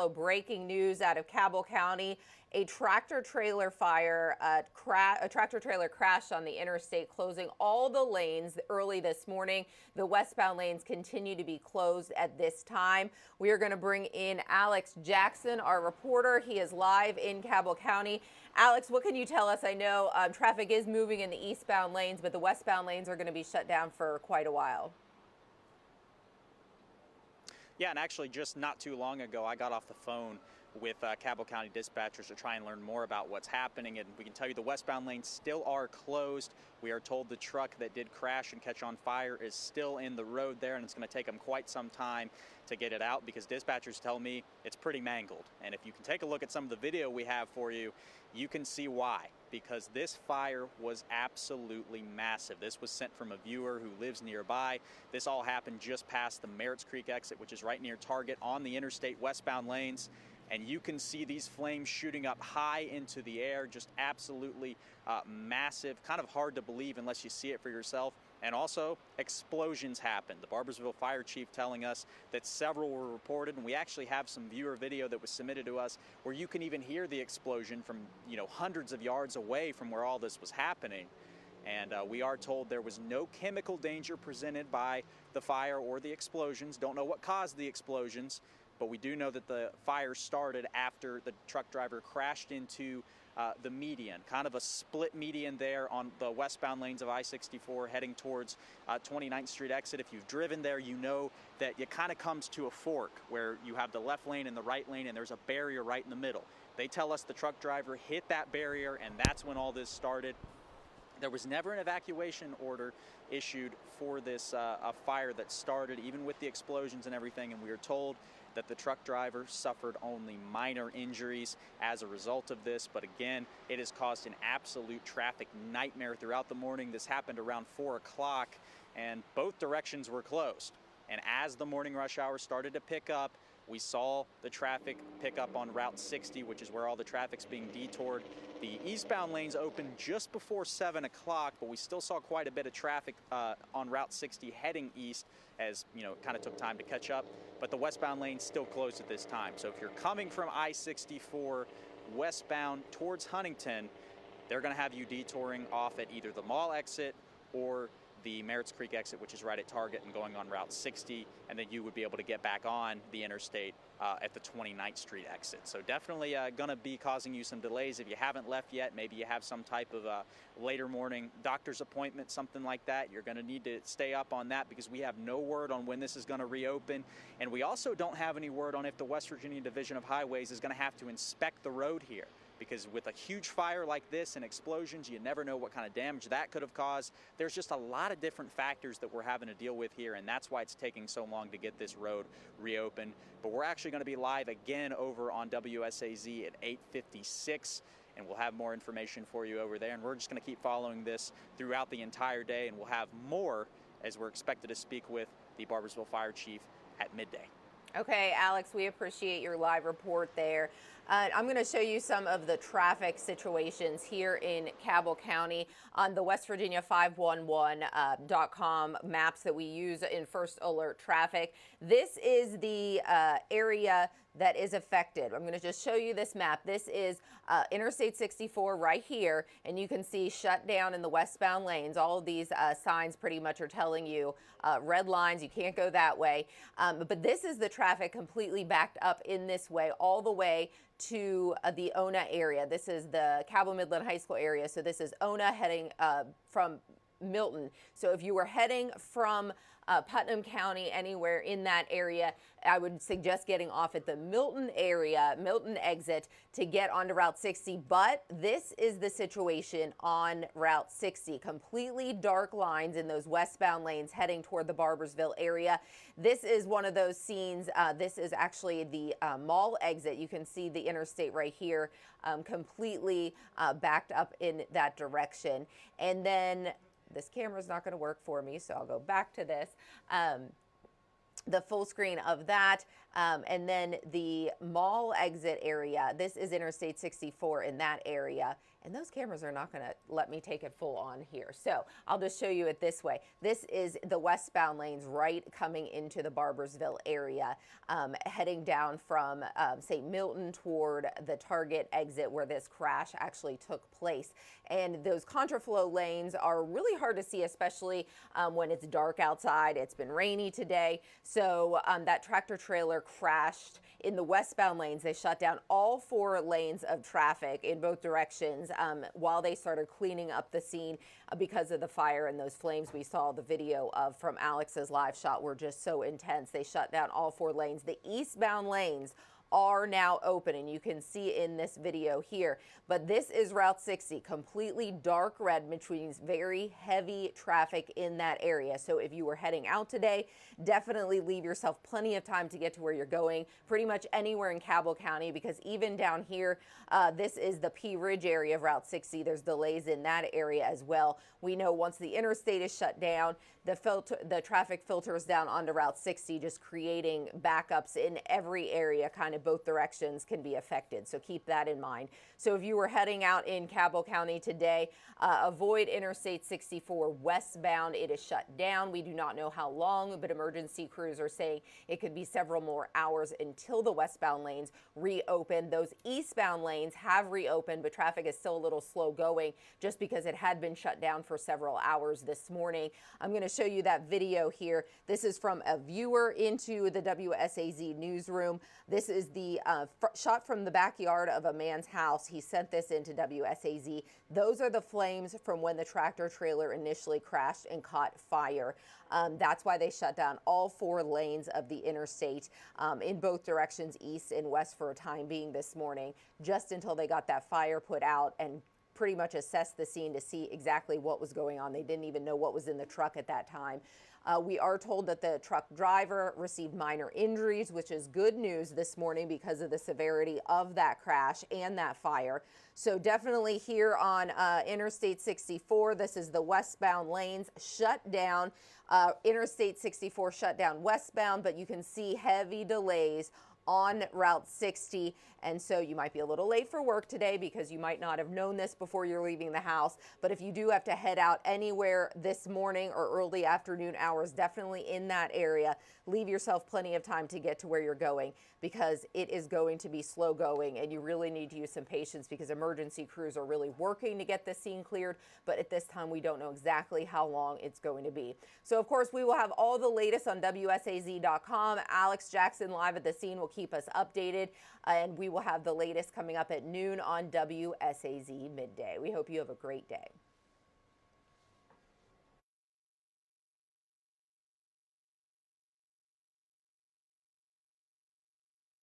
follow breaking news out of Cabell County. A tractor trailer crashed on the interstate, closing all the lanes early this morning. The westbound lanes continue to be closed at this time. We are going to bring in Alex Jackson, our reporter. He is live in Cabell County. Alex, what can you tell us? I know traffic is moving in the eastbound lanes, but the westbound lanes are going to be shut down for quite a while. Yeah, and actually just not too long ago, I got off the phone with Cabell County dispatchers to try and learn more about what's happening, and we can tell you the westbound lanes still are closed. We are told the truck that did crash and catch on fire is still in the road there, and it's going to take them quite some time to get it out because dispatchers tell me it's pretty mangled. And if you can take a look at some of the video we have for you, you can see why, because this fire was absolutely massive. This was sent from a viewer who lives nearby. This all happened just past the Merritt's Creek exit, which is right near Target on the interstate westbound lanes. And you can see these flames shooting up high into the air, just absolutely massive, kind of hard to believe unless you see it for yourself. And also, explosions happened. The Barboursville fire chief telling us that several were reported, and we actually have some viewer video that was submitted to us where you can even hear the explosion from, hundreds of yards away from where all this was happening. And we are told there was no chemical danger presented by the fire or the explosions. Don't know what caused the explosions, but we do know that the fire started after the truck driver crashed into the median, kind of a split median there on the westbound lanes of I-64 heading towards 29th Street exit. If you've driven there, you know that it kind of comes to a fork where you have the left lane and the right lane, and there's a barrier right in the middle. They tell us the truck driver hit that barrier, and that's when all this started. There was never an evacuation order issued for this a fire that started, even with the explosions and everything, and we are told that the truck driver suffered only minor injuries as a result of this. But again, it has caused an absolute traffic nightmare throughout the morning. This happened around 4 o'clock, and both directions were closed. And as the morning rush hour started to pick up, we saw the traffic pick up on Route 60, which is where all the traffic's being detoured. The eastbound lanes opened just before 7 o'clock, but we still saw quite a bit of traffic on Route 60 heading east, as it kind of took time to catch up. But the westbound lane's still closed at this time. So if you're coming from I-64 westbound towards Huntington, they're going to have you detouring off at either the mall exit or the Merritt's Creek exit, which is right at Target, and going on Route 60, and then you would be able to get back on the interstate at the 29th Street exit. So definitely going to be causing you some delays if you haven't left yet. Maybe you have some type of later morning doctor's appointment, something like that. You're going to need to stay up on that because we have no word on when this is going to reopen. And we also don't have any word on if the West Virginia Division of Highways is going to have to inspect the road here. Because with a huge fire like this and explosions, you never know what kind of damage that could have caused. There's just a lot of different factors that we're having to deal with here, and that's why it's taking so long to get this road reopened. But we're actually going to be live again over on WSAZ at 8:56, and we'll have more information for you over there. And we're just going to keep following this throughout the entire day, and we'll have more as we're expected to speak with the Barboursville Fire Chief at midday. Okay, Alex, we appreciate your live report there. I'm going to show you some of the traffic situations here in Cabell County on the West Virginia 511.com maps that we use in First Alert Traffic. This is the area that is affected. I'm going to just show you this map. This is Interstate 64 right here, and you can see shut down in the westbound lanes. All of these signs pretty much are telling you red lines, you can't go that way. But this is the traffic completely backed up in this way, all the way to the Ona area. This is the Cabell Midland High School area. So this is Ona heading from Milton. So if you were heading from Putnam County, anywhere in that area, I would suggest getting off at the Milton area, Milton exit, to get onto Route 60. But this is the situation on Route 60. Completely dark lines in those westbound lanes heading toward the Barboursville area. This is one of those scenes. This is actually the mall exit. You can see the interstate right here, completely backed up in that direction. And then this camera's not going to work for me, so I'll go back to this. The full screen of that. And then the mall exit area, this is Interstate 64 in that area. And those cameras are not going to let me take it full on here. So I'll just show you it this way. This is the westbound lanes right coming into the Barboursville area, heading down from, say, Milton toward the Target exit where this crash actually took place. And those contraflow lanes are really hard to see, especially when it's dark outside. It's been rainy today. So that tractor trailer crashed in the westbound lanes. They shut down all 4 lanes of traffic in both directions while they started cleaning up the scene because of the fire, and those flames we saw the video of from Alex's live shot were just so intense. They shut down all 4 lanes. The eastbound lanes are now open, and you can see in this video here. But this is Route 60, completely dark red, which means very heavy traffic in that area. So if you were heading out today, definitely leave yourself plenty of time to get to where you're going, pretty much anywhere in Cabell County, because even down here, this is the Pea Ridge area of Route 60. There's delays in that area as well. We know once the interstate is shut down, the traffic filters down onto Route 60, just creating backups in every area, kind of both directions can be affected. So keep that in mind. So if you were heading out in Cabell County today, avoid Interstate 64 westbound. It is shut down. We do not know how long, but emergency crews are saying it could be several more hours until the westbound lanes reopen. Those eastbound lanes have reopened, but traffic is still a little slow going just because it had been shut down for several hours this morning. I'm going to show you that video here. This is from a viewer into the WSAZ newsroom. This is the shot from the backyard of a man's house. He sent this into WSAZ. Those are the flames from when the tractor trailer initially crashed and caught fire. That's why they shut down all 4 lanes of the interstate in both directions, east and west, for a time being this morning, just until they got that fire put out and pretty much assessed the scene to see exactly what was going on. They didn't even know what was in the truck at that time. We are told that the truck driver received minor injuries, which is good news this morning because of the severity of that crash and that fire. So definitely here on Interstate 64, this is the westbound lanes shut down. Interstate 64 shut down westbound, but you can see heavy delays on Route 60, and so you might be a little late for work today because you might not have known this before you're leaving the house. But if you do have to head out anywhere this morning or early afternoon hours, definitely in that area, leave yourself plenty of time to get to where you're going, because it is going to be slow going, and you really need to use some patience because emergency crews are really working to get the scene cleared, but at this time we don't know exactly how long it's going to be. So of course we will have all the latest on WSAZ.com. Alex Jackson live at the scene will keep us updated, and we will have the latest coming up at noon on WSAZ Midday. We hope you have a great day.